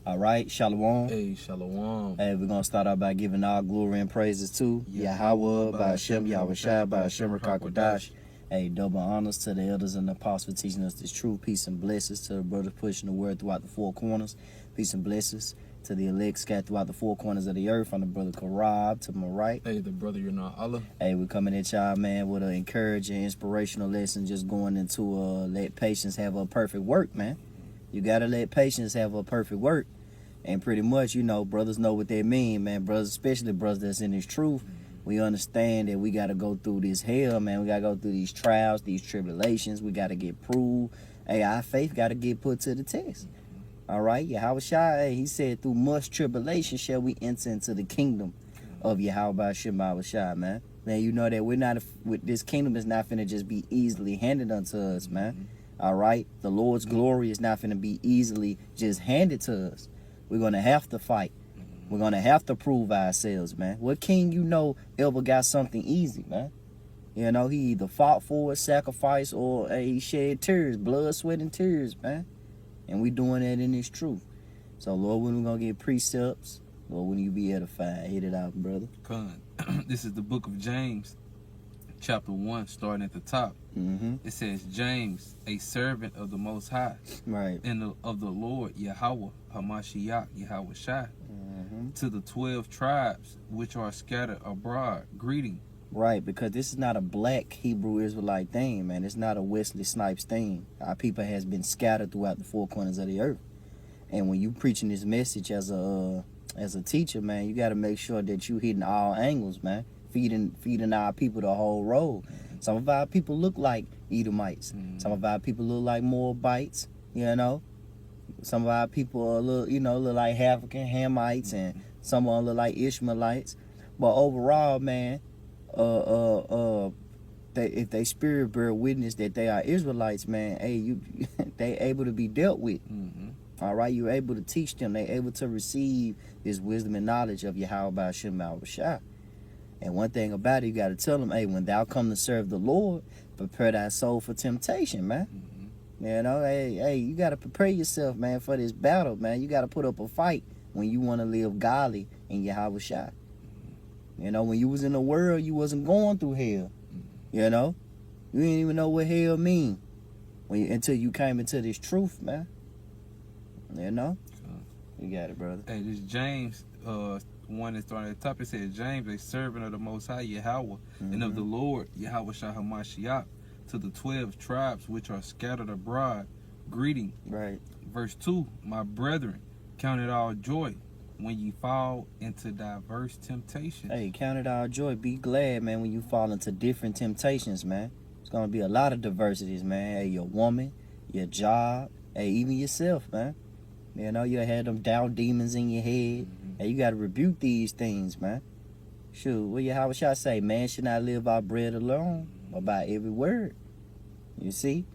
All right, Shalom. Hey, Shalom. Hey, we're going to start out by giving all glory and praises to Yahweh, by Hashem, Yahushua, by Hashem, Rakakwadash. Hey, double honors to the elders and the apostles for teaching us this truth. Peace and blessings to the brothers pushing the word throughout the four corners. Peace and blessings to the elect scattered throughout the four corners of the earth. From the brother Karab to my right. Hey, the brother you're not Allah. Hey, we're coming at y'all, man, with an encouraging, inspirational lesson, just going into let patience have a perfect work, man. You got to let patience have a perfect work. And pretty much, you know, brothers know what they mean, man. Brothers, especially brothers that's in this truth, we understand that we got to go through this hell, man. We got to go through these trials, these tribulations. We got to get proved. Hey, our faith got to get put to the test. All right? Yahushua, hey, he said, through much tribulation shall we enter into the kingdom of Yahweh Shema Shah, man. Man, you know that we're not, with this kingdom is not finna just be easily handed unto us, man. All right? The Lord's glory is not finna be easily just handed to us. We're going to have to fight. We're going to have to prove ourselves, man. What king you know ever got something easy, man? You know, he either fought for it, sacrificed, or he shed tears, blood, sweat, and tears, man. And we doing that in this truth. So, Lord, when we going to get precepts, Lord, when you be edified, hit it out, brother. Con. This is the book of James, chapter 1, starting at the top. It says, James, a servant of the Most High, right, and of the Lord Yahweh Hamashiach Yahushua, to the 12 tribes which are scattered abroad, greeting. Right, because this is not a black Hebrew Israelite thing, man. It's not a Wesley Snipes thing. Our people has been scattered throughout the four corners of the earth. And when you preaching this message as a teacher, man, you got to make sure that you hitting all angles, man. Feeding our people the whole road. Some of our people look like Edomites. Some of our people look like Moabites, you know. Some of our people are look like African Hamites, and some of them look like Ishmaelites. But overall, man, if they spirit bear witness that they are Israelites, man, hey, they able to be dealt with. All right, you're able to teach them. They able to receive this wisdom and knowledge of Yahweh Shema Shah. And one thing about it, you got to tell them, hey, when thou come to serve the Lord, prepare thy soul for temptation, man. You know, hey, you got to prepare yourself, man, for this battle, man. You got to put up a fight when you want to live godly in Yahweh Shah. You know, when you was in the world, you wasn't going through hell. You know, you didn't even know what hell mean until you came into this truth, man. You know, you got it, brother. Hey, this James, one that started at the top, it says, James, a servant of the Most High Yahweh, and of the Lord Yahweh Shah Hamashiach, to the 12 tribes which are scattered abroad, greeting. Right. Verse 2, my brethren, count it all joy when you fall into diverse temptations. Hey, count it all joy. Be glad, man, when you fall into different temptations, man. It's going to be a lot of diversities, man. Hey, your woman, your job, hey, even yourself, man. You know, you had them doubt demons in your head. Hey, you got to rebuke these things, man. Shoot, how should I say? Man should not live by bread alone, but by every word. You see?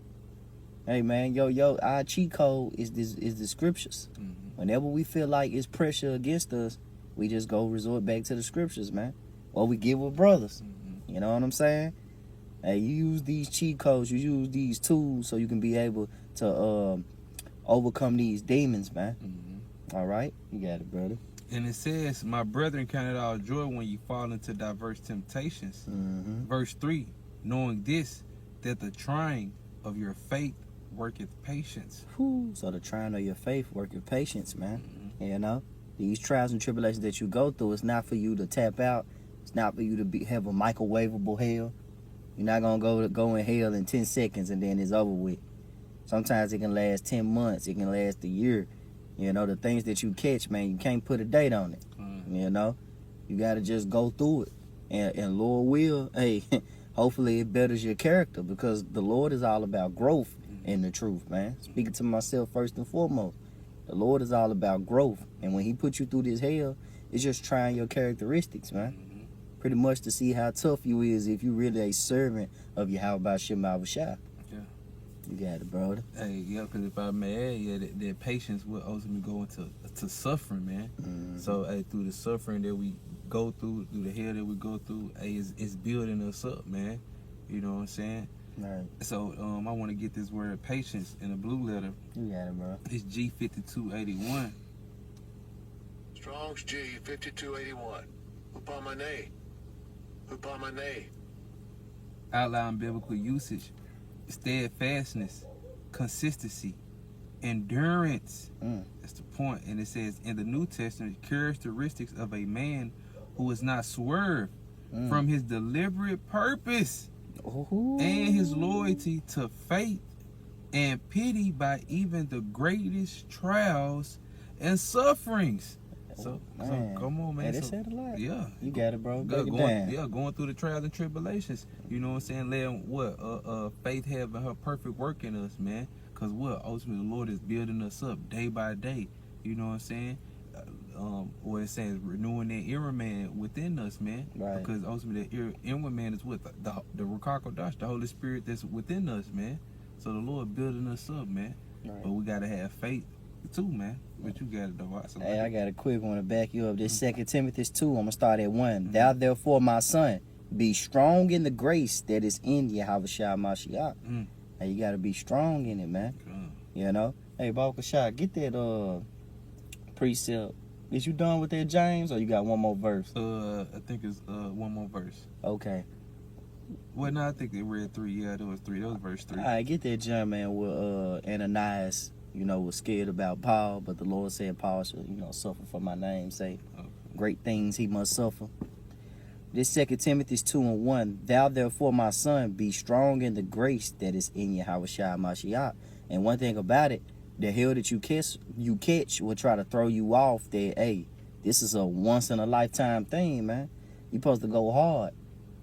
Hey, man, our cheat code is the scriptures. Whenever we feel like it's pressure against us, we just go resort back to the scriptures, man. Or we give with brothers. You know what I'm saying? Hey, you use these cheat codes, you use these tools so you can be able to overcome these demons, man. All right? You got it, brother. And it says, my brethren, count it all joy when you fall into diverse temptations. Verse 3, knowing this, that the trying of your faith worketh patience. So the trying of your faith worketh patience, man. You know, these trials and tribulations that you go through, it's not for you to tap out. It's not for you to have a microwavable hell. You're not gonna go in hell in 10 seconds and then it's over with. Sometimes it can last 10 months. It can last a year. You know, the things that you catch, man, you can't put a date on it. You know, you got to just go through it. And Lord will, hey, hopefully it betters your character, because the Lord is all about growth in the truth, man. Speaking to myself first and foremost. The Lord is all about growth. And when he put you through this hell, it's just trying your characteristics, man. Pretty much to see how tough you is if you really a servant of Yahweh Shema Shah. You got it, brother. Hey, yeah, because if I may add, that patience will ultimately go into suffering, man. So, hey, through the suffering that we go through the hell that we go through, hey, it's building us up, man. You know what I'm saying? Right. So I want to get this word patience in a blue letter. You got it, bro. It's G5281. Strong's G5281. Upamane. Upamane. Outline biblical usage: steadfastness, consistency, endurance. That's the point. And it says in the New Testament, characteristics of a man who is not swerved from his deliberate purpose Ooh. and his loyalty to faith and pity by even the greatest trials and sufferings. So come on, man. Hey, they So, said a lot. yeah. You got it, bro. Break it Going, down. going through the trials and tribulations. You know what I'm saying? Letting faith having her perfect work in us, man. Because ultimately the Lord is building us up day by day. You know what I'm saying? Or it says renewing that inner man within us, man. Right. Because ultimately that inner man is with the Ruach HaKodesh, the Holy Spirit that's within us, man. So the Lord building us up, man. Right. But we gotta have faith too, man. But you got it though. So Hey, I got a quick one to back you up. This 2 Timothy 2, I'm going to start at 1. Mhm. Thou therefore, my son, be strong in the grace that is in Yahushua Mashiach. Hey, you got to be strong in it, man. You know? Hey, Baruch Shah, get that precept. Is you done with that, James, or you got one more verse? I think it's one more verse. Okay. Well, no, I think they read 3. Yeah, there was 3. That was verse 3. All right, get that, John, man, with Ananias, was scared about Paul, but the Lord said Paul should, suffer for my name's sake. Okay. Great things he must suffer. This 2 Timothy 2:1. Thou therefore, my son, be strong in the grace that is in Yahushua Mashiach. And one thing about it, the hell that you catch will try to throw you off that, hey, this is a once in a lifetime thing, man. You supposed to go hard.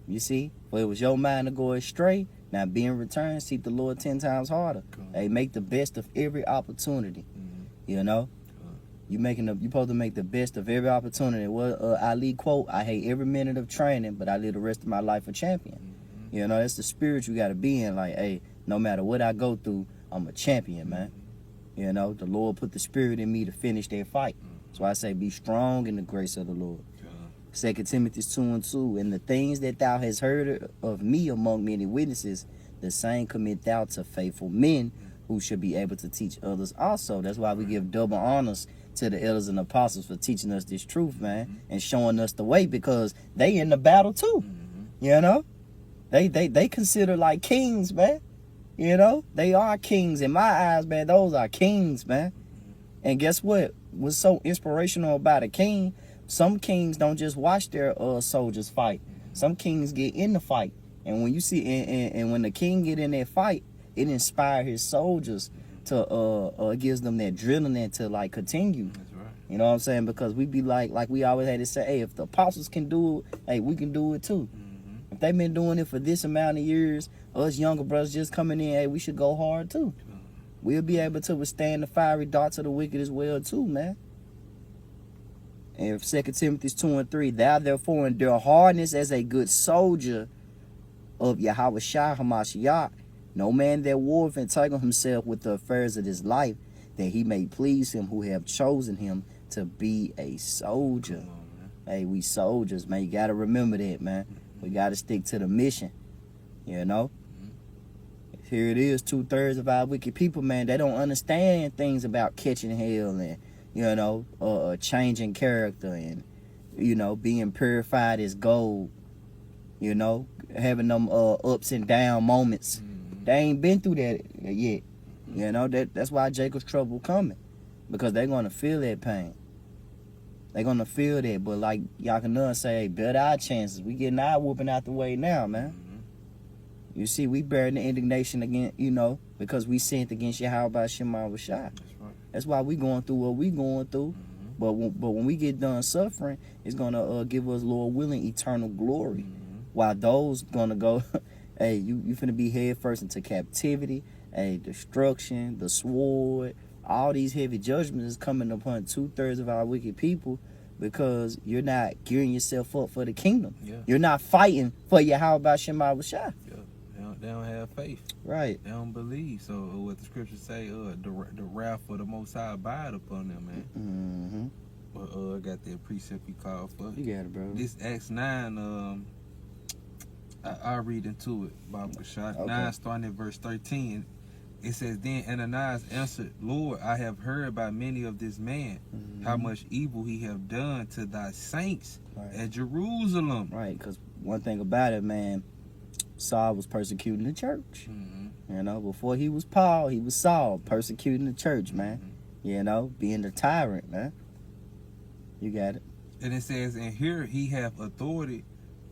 You see? For it was your mind to go astray. Now be in return, seek the Lord 10 times harder. Cool. Hey, make the best of every opportunity. Mm-hmm. You know? Cool. You supposed to make the best of every opportunity. Well, Ali quote, I hate every minute of training, but I live the rest of my life a champion. Mm-hmm. You know, that's the spirit you gotta be in. Like, hey, no matter what I go through, I'm a champion, man. You know, the Lord put the spirit in me to finish that fight. So I say be strong in the grace of the Lord. 2 Timothy 2:2. And the things that thou hast heard of me among many witnesses, the same commit thou to faithful men who should be able to teach others also. That's why we give double honors to the elders and apostles for teaching us this truth, man, and showing us the way, because they in the battle too. You know? They consider like kings, man. You know? They are kings. In my eyes, man, those are kings, man. And guess what? What's so inspirational about a king? Some kings don't just watch their soldiers fight. Some kings get in the fight. And when you see and when the king get in that fight, it inspires his soldiers to gives them that adrenaline to like continue. That's right. You know what I'm saying? Because we be like we always had to say, hey, if the apostles can do it, hey, we can do it too. If they've been doing it for this amount of years, us younger brothers just coming in, hey, we should go hard too. We'll be able to withstand the fiery darts of the wicked as well too, man. And 2 Timothy 2:3, thou therefore endure hardness as a good soldier of Yahushua HaMashiach. No man that warreth entangle himself with the affairs of this life, that he may please him who have chosen him to be a soldier. Come on, man. Hey, we soldiers, man. You got to remember that, man. We got to stick to the mission, you know? Here it is, 2/3 of our wicked people, man. They don't understand things about catching hell and, changing character and, being purified as gold, having them ups and down moments. They ain't been through that yet. You know, that's why Jacob's trouble coming, because they're going to feel that pain. They're going to feel that. But like Yakanun say, hey, better our chances. We getting our whooping out the way now, man. You see, we bearing the indignation again, because we sinned against Yahweh Shema Rashai. That's right. That's why we going through what we going through. But when we get done suffering, it's going to give us, Lord willing, eternal glory. While those going to go, hey, you finna be head first into captivity, hey, destruction, the sword, all these heavy judgments is coming upon 2/3 of our wicked people, because you're not gearing yourself up for the kingdom. Yeah. You're not fighting for Yahweh Shema Rashai. Yeah. They don't have faith. Right. They don't believe. So what the scriptures say, the wrath of the Most High abide upon them, man. Mm-hmm. I got that precept you called for. You got it, bro. This Acts 9, I'll read into it, Baba Kashad. Okay. 9, starting at verse 13. It says, Then Ananias answered, Lord, I have heard by many of this man, how much evil he have done to thy saints Right. at Jerusalem. Right, because one thing about it, man, Saul was persecuting the church. Mm-hmm. You know, before he was Paul, he was Saul, persecuting the church, man. You know, being the tyrant, man. You got it. And it says, and here he have authority,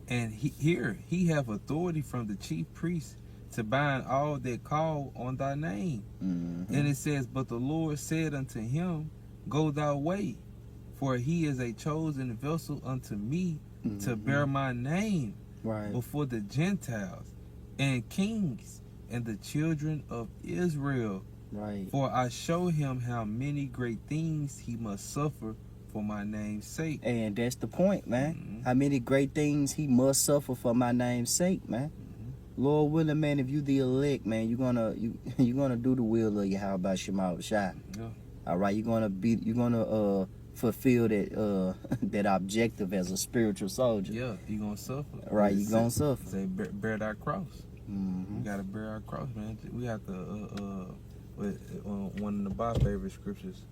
and here he have authority from the chief priest to bind all that call on thy name. Mm-hmm. And it says, but the Lord said unto him, Go thy way, for he is a chosen vessel unto me to bear my name Right. before the Gentiles and kings and the children of Israel. Right. For I show him how many great things he must suffer for my name's sake. And that's the point, man. Mhm. How many great things he must suffer for my name's sake, man. Lord willing, man, if you the elect, man, you're gonna do the will of Yahweh Shema Shai. Yeah. All right, you're gonna fulfill that that objective as a spiritual soldier. Yeah, you gonna suffer. Right, It you gonna say- suffer. Say bear thy cross. Mm-hmm. We gotta bear our cross, man. We have to one of my favorite scriptures.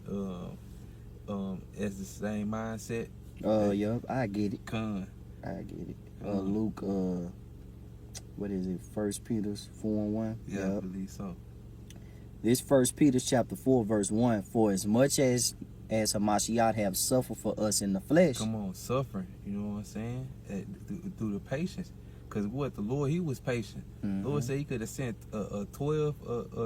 As the same mindset. Yup, I get it. Con. I get it. Luke, what is it? 1 Peter 4:1. Yeah, I believe so. This 1 Peter chapter 4 verse 1. For as much as Hamashiach have suffered for us in the flesh. Come on, suffering. You know what I'm saying? Through the patience. Because what? The Lord, he was patient. Mhm. Lord said he could have sent 12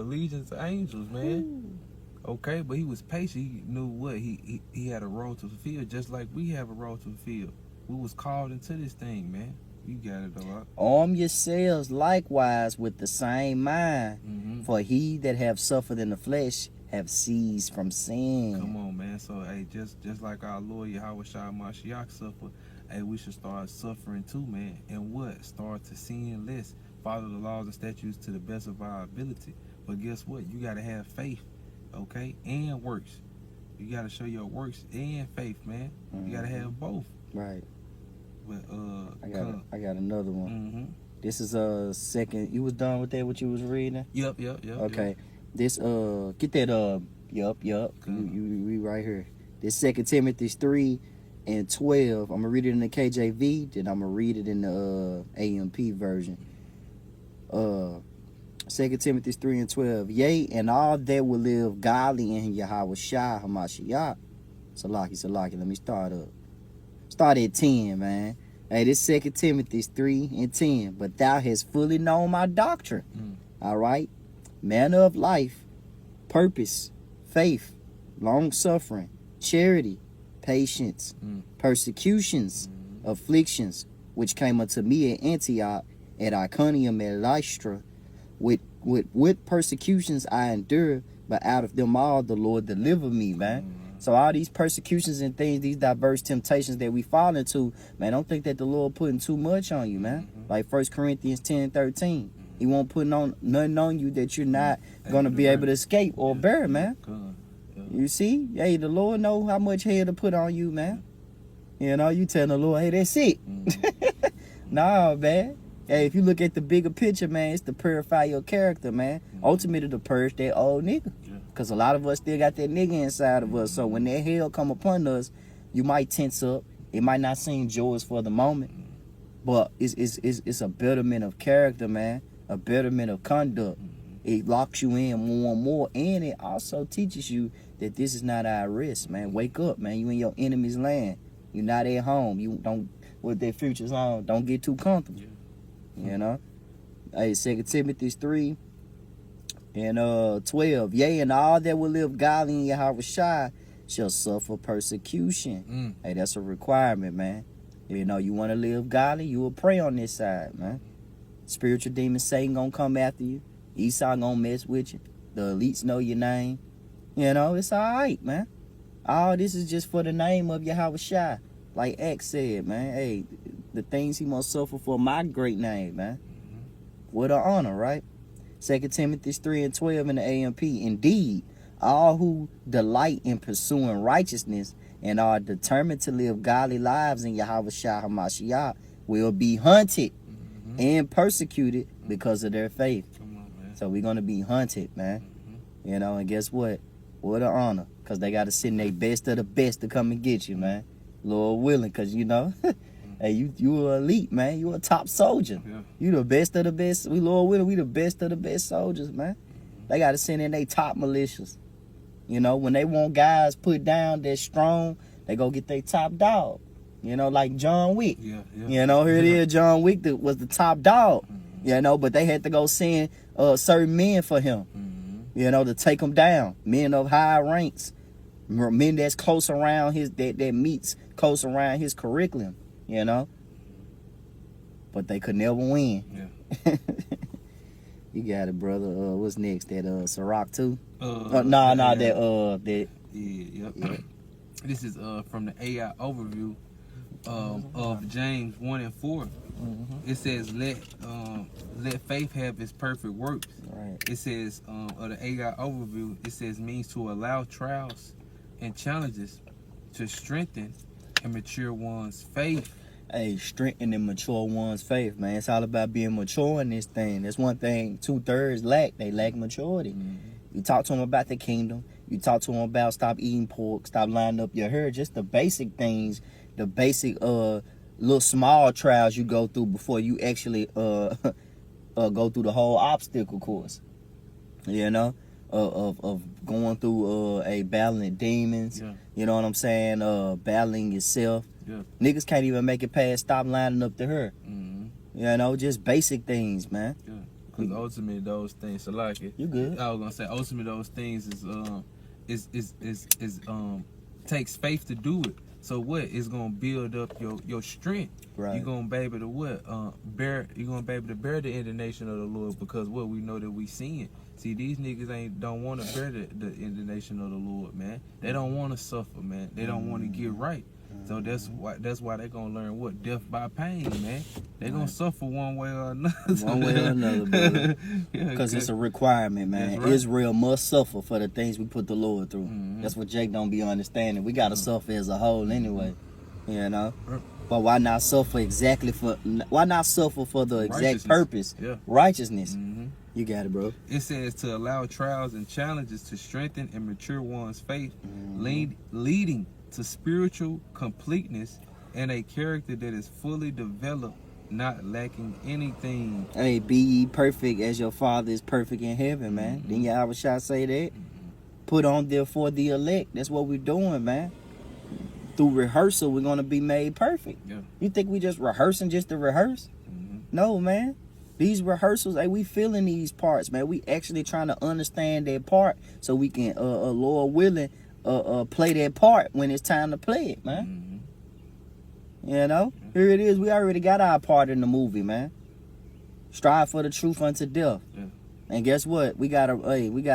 legions of angels, man. Okay, but he was patient. He knew what? He had a role to fulfill, just like we have a role to fulfill. We was called into this thing, man. You got it, dog. Arm yourselves likewise with the same mind. Mm-hmm. For he that have suffered in the flesh have ceased from sin. Come on, man. So, hey, just like our Lord Yahweh Shai Mashiach suffered, hey, we should start suffering too, man. And what? Start to sin less. Follow the laws and statutes to the best of our ability. But guess what? You got to have faith, okay? And works. You got to show your works and faith, man. You got to have both. Right. But, I got another one. Mm-hmm. This is second. You was done with that? What you was reading? Yep. Okay. This get that yup. You read right here. This 2 Timothy 3:12. I'm gonna read it in the KJV, then I'm gonna read it in the AMP version. 2 Timothy 3:12. Yea, and all that will live godly in Yahweh Shai Hamashiach. Salaki. Let me start up. Start at 10, man. Hey, this 2 Timothy 3:10. But thou hast fully known my doctrine. All right. Manner of life, purpose, faith, long suffering, charity, patience, persecutions, afflictions, which came unto me at Antioch, at Iconium, and Lystra. With persecutions I endure, but out of them all the Lord delivered me, man. So all these persecutions and things, these diverse temptations that we fall into, man, don't think that the Lord putting too much on you, man. Like 1 Corinthians 10:13. He won't put nothing on you that you're not gonna be able to escape or bear, man. You see? Hey, the Lord know how much hell to put on you, man. You know, you tell the Lord, hey, that's it. Nah, man. Hey, if you look at the bigger picture, man, it's to purify your character, man. Ultimately to purge that old nigga. Because a lot of us still got that nigga inside of us. So when that hell come upon us, you might tense up. It might not seem joyous for the moment. But it's a betterment of character, man. A betterment of conduct. It locks you in more and more. And it also teaches you that this is not our risk, man. Wake up, man. You in your enemy's land. You're not at home. You don't, with their futures on, don't get too comfortable. You know? Hey, 2 Timothy 3:12. Yea, and all that will live godly in Yahweh Shai shall suffer persecution. Hey, that's a requirement, man. You know, you want to live godly, you will pray on this side, man. Spiritual demon Satan gonna come after you. Esau gonna mess with you. The elites know your name. You know, it's alright, man. All this is just for the name of Yahweh Shai. Like X said, man. Hey, the things he must suffer for my great name, man. What an honor, right? 2 Timothy 3:12 in the AMP. Indeed, all who delight in pursuing righteousness and are determined to live godly lives in Yahweh Shai HaMashiach will be hunted and persecuted because of their faith. Come on, man. So we're gonna be hunted, man. Mhm. You know, and guess what? What an honor, cause they gotta send their best of the best to come and get you, man. Lord willing, cause you know, hey, you a elite, man. You a top soldier. Yeah. You the best of the best. We Lord willing, we the best of the best soldiers, man. They gotta send in their top militias. You know, when they want guys put down that's strong, they go get their top dog. You know, like John Wick. Yeah. You know, here it is, John Wick that was the top dog. Mhm. You know, but they had to go send certain men for him. Mhm. You know, to take him down. Men of high ranks. Men that's close around his, that meets close around his curriculum. You know? But they could never win. Yeah. You got it, brother. What's next? That Ciroc too? Yeah. That Yeah. Yep. This is from the AI overview of James 1 and 4. It says, let faith have its perfect works. right. It says, of the AI overview, it says means to allow trials and challenges to strengthen and mature one's faith. Hey, strengthen and mature one's faith, man. It's all about being mature in this thing. That's one thing 2/3 lack. They lack maturity. You talk to them about the kingdom. You talk to them about stop eating pork, stop lining up your hair. Just the basic things, the basic little small trials you go through before you actually go through the whole obstacle course. You know, of going through battling demons. Yeah. You know what I'm saying? Battling yourself. Yeah. Niggas can't even make it past stop lining up the hair. Mm-hmm. You know, just basic things, man. Yeah. Because ultimately those things, so like it. You good? I was gonna say ultimately those things is takes faith to do it. So what is gonna build up your strength? Right. You're gonna be able to bear. You're gonna be able to bear the indignation of the Lord because what we know that we seeing. See, these niggas don't want to bear the indignation of the Lord, man. They don't want to suffer, man. They don't want to get right. So that's why they gonna learn what death by pain, man. They gonna suffer one way or another. One way or another, brother. Yeah, Because it's a requirement, man. That's right. Israel must suffer for the things we put the Lord through. Mhm. That's what Jake don't be understanding. We gotta suffer as a whole anyway. You know? Right. But why not suffer why not suffer for the exact Righteousness. purpose? Yeah. Righteousness. Mhm. You got it, bro. It says to allow trials and challenges to strengthen and mature one's faith, leading to spiritual completeness and a character that is fully developed, not lacking anything. Hey, be ye perfect as your Father is perfect in heaven, man. Didn't Yahushua say that? Put on therefore the elect. That's what we're doing, man. Through rehearsal, we're gonna be made perfect. Yeah. You think we just rehearsing just to rehearse? Mhm. No, man. These rehearsals, hey, we feeling these parts, man. We actually trying to understand that part so we can, Lord willing, play that part when it's time to play it, man. Mhm. You know, here it is. We already got our part in the movie, man. Strive for the truth unto death. Yeah. And guess what? We gotta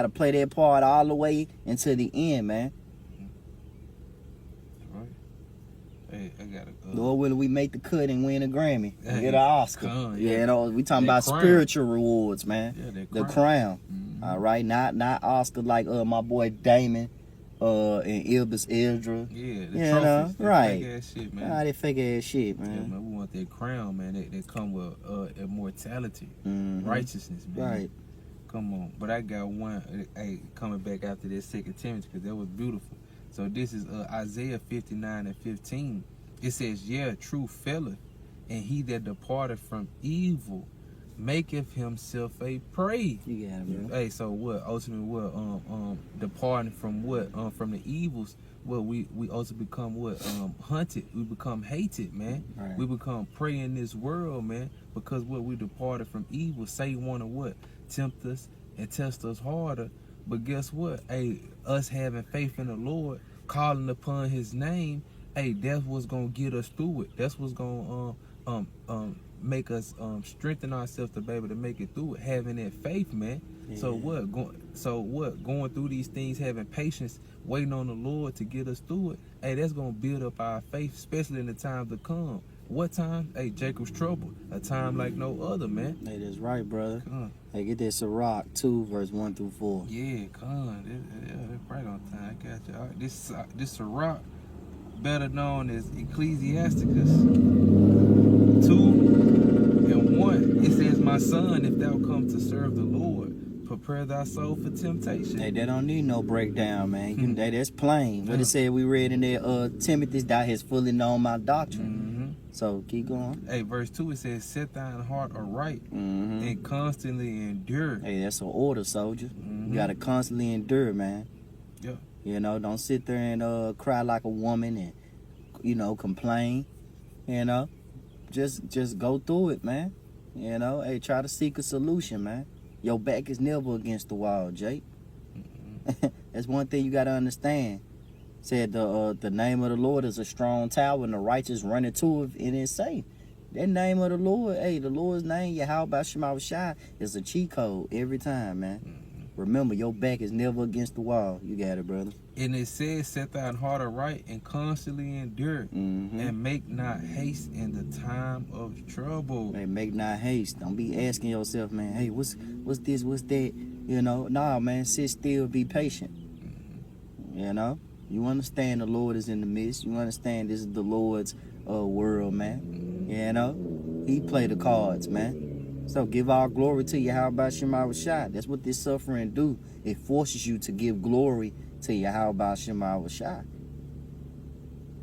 play that part all the way until the end, man. Right. Hey, I gotta go. Lord willing, we make the cut and win a Grammy, and Hey, get an Oscar. yeah. You know, we talking That about crown. spiritual rewards, man. Yeah, that The crown. crown. Mhm. All right, not Oscar like my boy Damon, and Ilbis Eldra. Yeah, the You trophies, know, that right. fake ass shit, man. Ah, that fake ass shit, Yeah, man. man, we want that crown, man. That come with immortality, Mhm. righteousness, man. Right. Come on. But I got one, coming back after this 2 Timothy, because that was beautiful. So this is Isaiah 59 and 15. It says, yeah, true fella, and he that departed from evil maketh himself a prey. You got it, bro. Hey, so what? Ultimately, what? Departing from what? From the evils. Well, we also become what? Hunted. We become hated, man. Right. We become prey in this world, man. Because what? We departed from evil. Satan want to what? Tempt us and test us harder. But guess what? Hey, us having faith in the Lord, calling upon His name. Hey, that's what's gonna get us through it. That's what's gonna make us strengthen ourselves to be able to make it through it, having that faith, man. So Yeah. what? Going through these things, having patience, waiting on the Lord to get us through it. Hey, that's gonna build up our faith, especially in the times to come. What time? Hey, Jacob's trouble. A time like no other, man. Hey, that's right, brother. Come. Hey, get that Ciroc 2, verse 1 through 4. Yeah, come. That's right on time. I got you. All right. This Ciroc, better known as Ecclesiasticus 2 and 1. It says, my son, if thou come to serve the Lord, prepare thy soul for temptation. Hey, they don't need no breakdown, man. Mhm. That's plain. What Yeah. it said we read in there, Timothy, thou hast fully known my doctrine. Mm-hmm. So keep going. Hey, verse 2, it says, set thine heart aright Mm-hmm. and constantly endure. Hey, that's an order, soldier. Mhm. You gotta constantly endure, man. Yeah. You know, don't sit there and cry like a woman and complain. You know, just go through it, man. You know, hey, try to seek a solution, man. Your back is never against the wall, Jake. That's one thing you gotta understand. Said the name of the Lord is a strong tower, and the righteous run into it and it's safe. That name of the Lord, hey, the Lord's name, Yahweh Shema Shai, is a cheat code every time, man. Remember, your back is never against the wall. You got it, brother. And it says, set thine heart aright and constantly endure, Mm-hmm. and make not haste in the time of trouble. Hey, make not haste. Don't be asking yourself, man, hey, what's this, what's that? You know, nah, man, sit still, be patient. You know, you understand the Lord is in the midst. You understand this is the Lord's world, man. You know, He play the cards, man. So give all glory to Yahweh Shema Shai. That's what this suffering do. It forces you to give glory to Yahweh Shema Shai.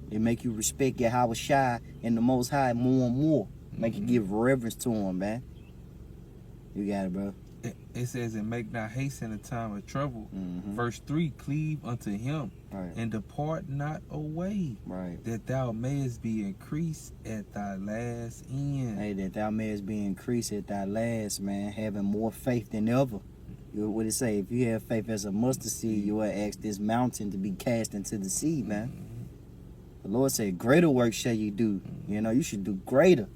It make you respect Yahweh Shai and the Most High more and more. Make you give reverence to Him, man. You got it, bro. It says, and make not haste in the time of trouble. Mm-hmm. Verse 3, cleave unto him Right, and depart not away, right. that thou mayest be increased at thy last end. Hey, that thou mayest be increased at thy last, man, having more faith than ever. What it say? If you have faith as a mustard seed, you will ask this mountain to be cast into the sea, man. The Lord said, greater work shall you do. You know, you should do greater.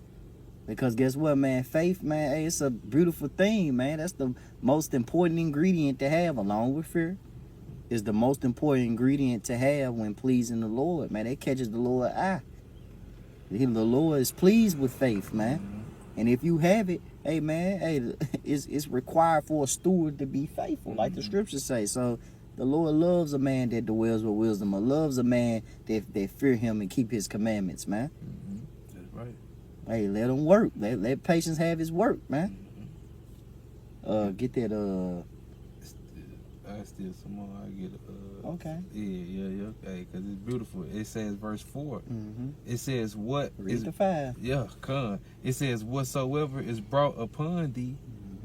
Because guess what, man? Faith, man, hey, it's a beautiful thing, man. That's the most important ingredient to have, along with fear. Is the most important ingredient to have when pleasing the Lord, man. That catches the Lord's eye. The Lord is pleased with faith, man. And if you have it, hey, man, hey, it's required for a steward to be faithful, like the scriptures say. So the Lord loves a man that dwells with wisdom, or loves a man that fear Him and keep His commandments, man. That's right. Hey, let him work. Let patience have his work, man. Get that. I still some more. I get Okay. Yeah. Okay, because it's beautiful. It says verse 4. Mm-hmm. It says what Read is the 5. yeah, come. It says whatsoever is brought upon thee,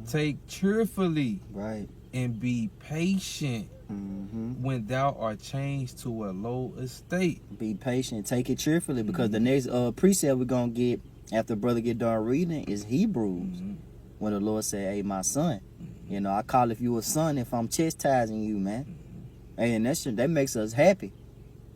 take cheerfully Right. and be patient Mm-hmm. when thou art changed to a low estate. Be patient. Take it cheerfully, because the next precept we're gonna get after brother get done reading is Hebrews, when the Lord said, "Hey, my son, you know I call if you a son if I'm chastising you, man." Hey, and that makes us happy.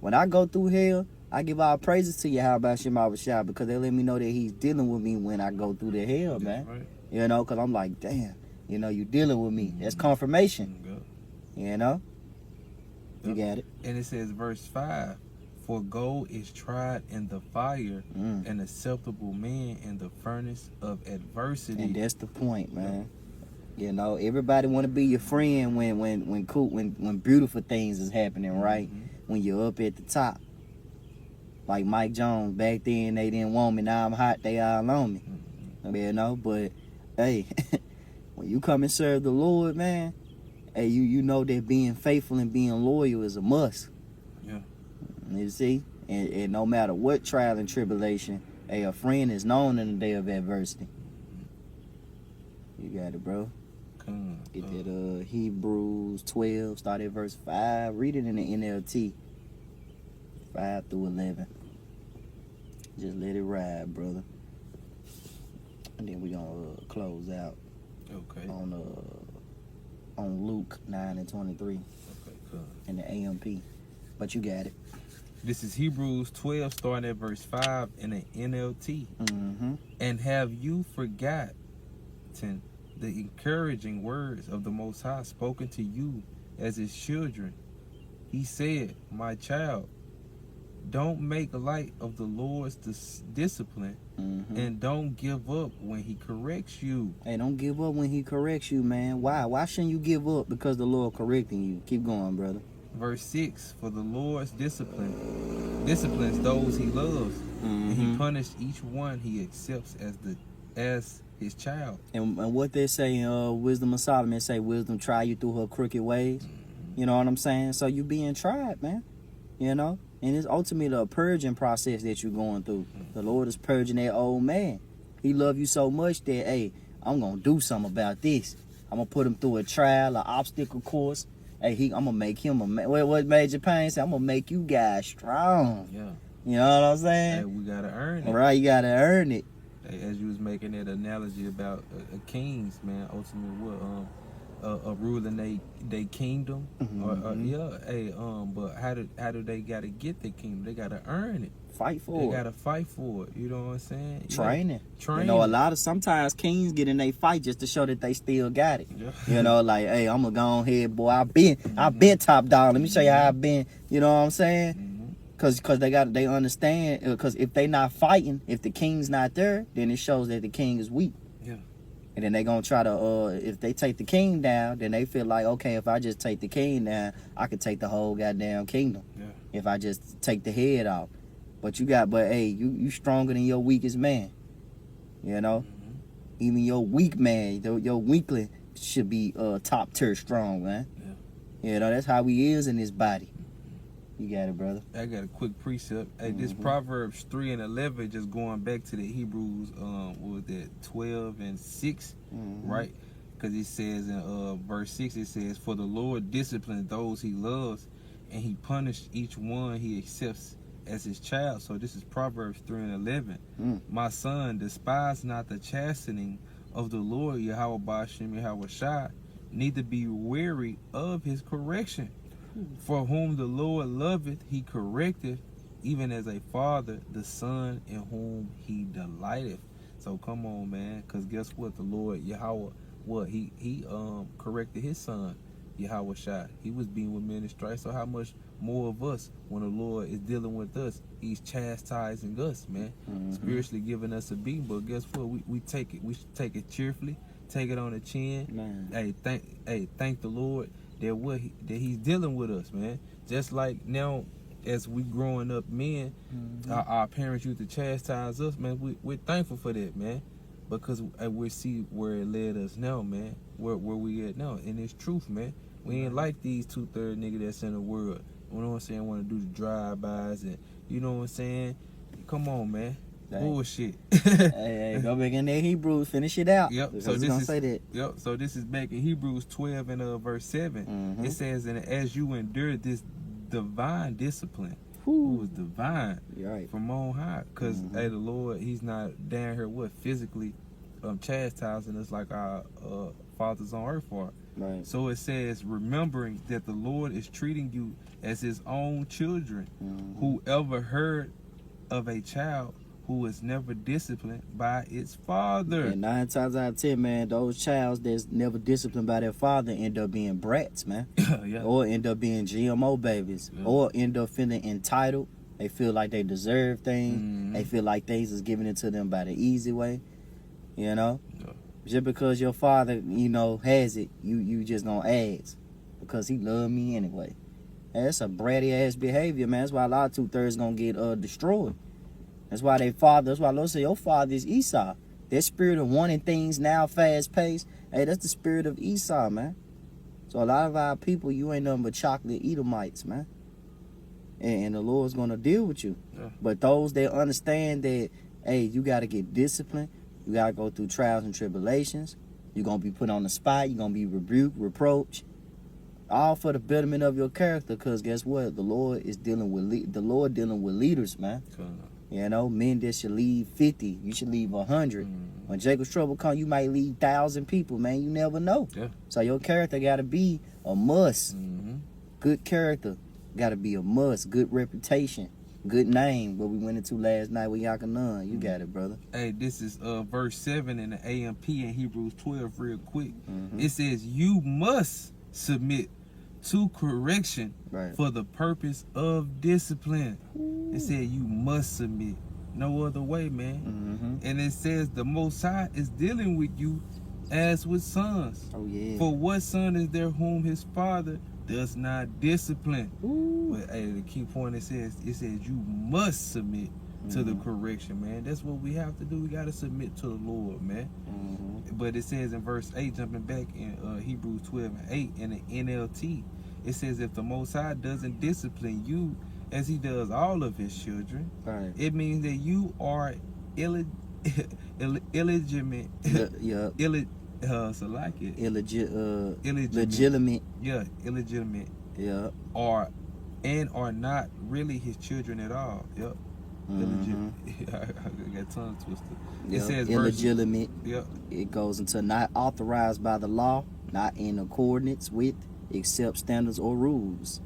When I go through hell, I give all praises to you, how about Shema Shai, because they let me know that He's dealing with me when I go through the hell, man. Right. You know, because I'm like, damn, you know, you dealing with me. That's confirmation. You know, you got it. And it says verse 5, for gold is tried in the fire, an acceptable man in the furnace of adversity. And that's the point, man. You know, everybody want to be your friend when beautiful things is happening, right? When you're up at the top. Like Mike Jones, back then they didn't want me. Now I'm hot, they all on me. You know, but hey, when you come and serve the Lord, man, hey, you know that being faithful and being loyal is a must. Yeah. You see? And no matter what trial and tribulation, hey, a friend is known in the day of adversity. You got it, bro. Get that Hebrews 12, start at verse 5. Read it in the NLT. 5 through 11. Just let it ride, brother. And then we gonna close out Okay. on Luke 9 and 23 Okay, cool. in the AMP. But you got it. This is Hebrews 12, starting at verse 5 in the NLT. Mm-hmm. And have you forgotten the encouraging words of the Most High spoken to you as His children? He said, my child, don't make light of the Lord's discipline, and don't give up when He corrects you. Hey, don't give up when He corrects you, man. Why? Why shouldn't you give up? Because the Lord correcting you. Keep going, brother. Verse 6, for the Lord's disciplines those He loves, and He punishes each one He accepts as his child. And what they say in Wisdom of Solomon, say wisdom try you through her crooked ways. You know what I'm saying? So you being tried, man. You know? And it's ultimately a purging process that you're going through. The Lord is purging that old man. He love you so much that, hey, I'm going to do something about this. I'm going to put him through a trial, an obstacle course. Hey, I'm going to make him what Major Payne said, I'm going to make you guys strong. Yeah. You know what I'm saying? Hey, we got to earn it. Right, you got to earn it. Hey, as you was making that analogy about kings, man, ultimately what ruling they kingdom, but how do they gotta get the kingdom? They gotta earn it. Fight for They it. gotta fight for it. You know what I'm saying? Training. Training. You know, sometimes kings get in they fight just to show that they still got it. Yeah. You know, like, hey, I'm gonna go on here, boy. I've been top dog. Let me show you how I've been. You know what I'm saying? Mm-hmm. Cause they understand. Cause if they not fighting, if the king's not there, then it shows that the king is weak. Yeah. And then they gonna try to if they take the king down, then they feel like, okay, if I just take the king down, I could take the whole goddamn kingdom. Yeah. If I just take the head off. But hey, you stronger than your weakest man. You know? Mm-hmm. Even your weak man, your weakling should be top tier strong, man. Yeah. You know, that's how he is in his body. You got it, brother. I got a quick precept. Hey, this Proverbs 3:11, just going back to the Hebrews, what was that, 12 and 6, right? Because it says in verse 6, it says, "For the Lord disciplines those he loves, and he punishes each one he accepts as his child." So this is Proverbs 3:11. "My son, despise not the chastening of the Lord, Yahweh Ba'ashem Yahweh Shai, neither be weary of his correction. For whom the Lord loveth, he correcteth, even as a father the son in whom he delighteth." So come on, man, because guess what? The Lord Yahweh, he corrected his son Yahweh Shai. He was being with many stripes. So how much more of us, when the Lord is dealing with us, he's chastising us, man, spiritually giving us a beating. But guess what? We take it. We should take it cheerfully. Take it on the chin. Man. Hey, thank the Lord that he's dealing with us, man. Just like now, as we growing up men, our parents used to chastise us, man. We're thankful for that, man, because we see where it led us now, man. Where we at now, and it's truth, man. We ain't like these 2/3 niggas that's in the world. You know what I'm saying? Want to do the drive-bys and you know what I'm saying? Come on, man. Dang. Bullshit. hey, go back in there, Hebrews, finish it out. Yep. So this is say that. Yep. So this is back in Hebrews 12 and verse 7. It says, "And as you endure this divine discipline," who is divine, right, from on high, because hey, the Lord, he's not down here physically chastising us like our fathers on earth are. right. So it says, remembering that the Lord is treating you as his own children. Whoever heard of a child who is never disciplined by its father? And 9 times out of 10, man, those childs that's never disciplined by their father end up being brats, man. Yeah. Or end up being GMO babies. Yeah. Or end up feeling entitled. They feel like they deserve things. They feel like things is given to them by the easy way. You know? Yeah. Just because your father, you know, has it, you just gonna ask. Because he love me anyway. And that's a bratty ass behavior, man. That's why a lot of 2/3 gonna get destroyed. That's why that's why Lord said your father is Esau. That spirit of wanting things now fast paced, hey, that's the spirit of Esau, man. So a lot of our people, you ain't nothing but chocolate Edomites, man. And the Lord's gonna deal with you. Yeah. But those that understand that, hey, you gotta get disciplined, you gotta go through trials and tribulations, you're gonna be put on the spot, you're gonna be rebuked, reproached, all for the betterment of your character. Cause guess what? The Lord is dealing with leaders, man. You know, men that should lead 50, you should leave 100. When Jacob's trouble come, you might lead 1,000 people, man. You never know. Yeah. So your character gotta be a must. Good character gotta be a must. Good reputation, good name. What we went into last night with Yakanan. You got it, brother. Hey, this is verse 7 in the AMP in Hebrews 12 real quick. It says, "You must submit to correction Right. for the purpose of discipline." It said you must submit. No other way, man. And it says the Most High is dealing with you as with sons. Oh yeah. For what son is there whom his father does not discipline? Ooh. But hey, the key point, it says you must submit to the correction, man. That's what we have to do. We got to submit to the Lord, man. But it says in verse 8, jumping back in Hebrews 12:8 in the NLT, it says, if the Most High doesn't discipline you as he does all of his children, Right. it means that you are illegitimate. Yeah. Legitimate. Yeah, illegitimate. Yeah. Are not really his children at all. Yep. Illegitimate. I got tongue twisted. It Yep. says illegitimate. Yep. It goes into not authorized by the law, not in accordance with, except standards or rules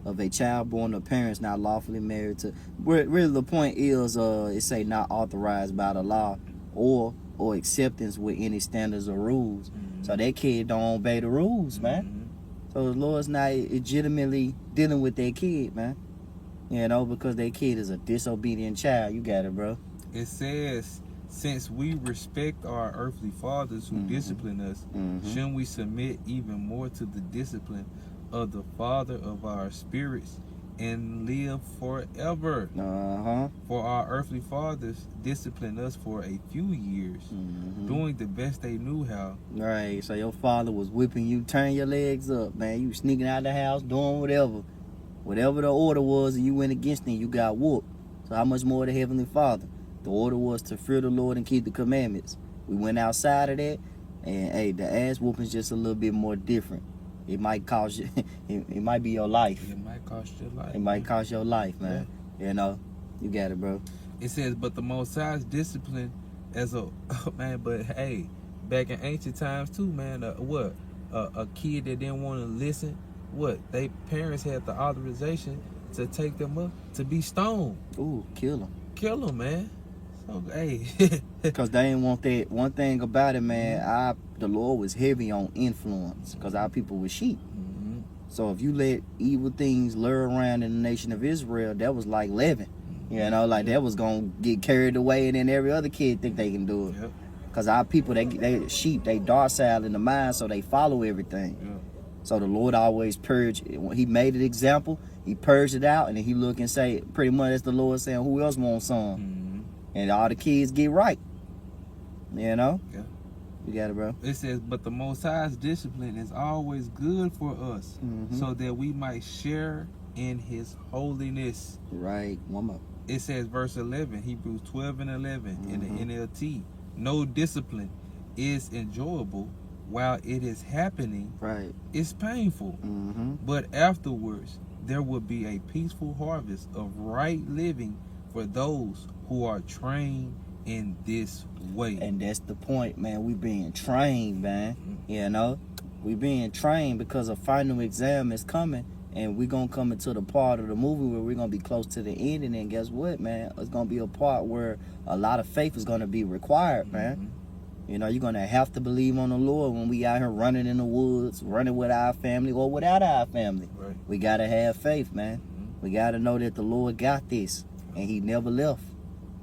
of a child born to parents not lawfully married to. Really, the point is, it say not authorized by the law or acceptance with any standards or rules. So that kid don't obey the rules, man. So the Lord's not legitimately dealing with that kid, man. You know, because that kid is a disobedient child. You got it, bro. It says, since we respect our earthly fathers who discipline us, shouldn't we submit even more to the discipline of the Father of our spirits and live forever? For our earthly fathers disciplined us for a few years, doing the best they knew how. Right, so your father was whipping you, turn your legs up, man. You sneaking out the house, doing whatever. Whatever the order was, and you went against it, you got whooped. So how much more the Heavenly Father? The order was to fear the Lord and keep the commandments. We went outside of that, and hey, the ass whooping's just a little bit more different. It might cost you, it might be your life. It might cost your life. It might cost your life, man. You know, you got it, bro. It says, but the Most High's discipline as a man. But hey, back in ancient times too, man. A kid that didn't want to listen, they parents had the authorization to take them up to be stoned. Ooh, kill him. Kill them, man. So hey, Because they didn't want that. One thing about it, man, the Lord was heavy on influence because our people were sheep. So if you let evil things lure around in the nation of Israel, that was like leaven. You know, like that was going to get carried away, and then every other kid think they can do it. Because our people, they sheep, they docile in the mind, so they follow everything. So the Lord always purged. When he made an example, he purged it out, and then he look and say, pretty much that's the Lord saying, who else wants some? And all the kids get right. You know? Yeah. You got it, bro. It says, but the Most High's discipline is always good for us, so that we might share in his holiness. Right. One more. It says, verse 11, Hebrews 12:11 in the NLT. No discipline is enjoyable while it is happening. Right. It's painful. But afterwards, there will be a peaceful harvest of right living for those who are trained in this way. And that's the point, man. We being trained, man. You know? We being trained because a final exam is coming, and we're going to come into the part of the movie where we're going to be close to the end, and then guess what, man? It's going to be a part where a lot of faith is going to be required, man. You know, you're going to have to believe on the Lord when we out here running in the woods, running with our family or without our family. Right. We got to have faith, man. We got to know that the Lord got this, and he never left.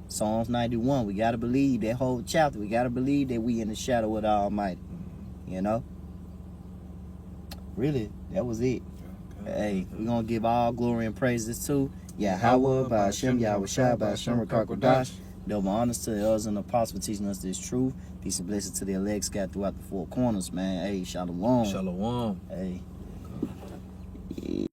Psalms 91, we got to believe that whole chapter. We got to believe that we in the shadow of the Almighty. You know? Really, that was it. Hey, we're going to give all glory and praises to Yahweh, by Hashem, Yahweh Shai, by Hashem, Rakakodash. Double honors to the elders and the apostles for teaching us this truth. Peace and blessings to the elect scattered throughout the four corners, man. Hey, shalom. Shalom. Hey.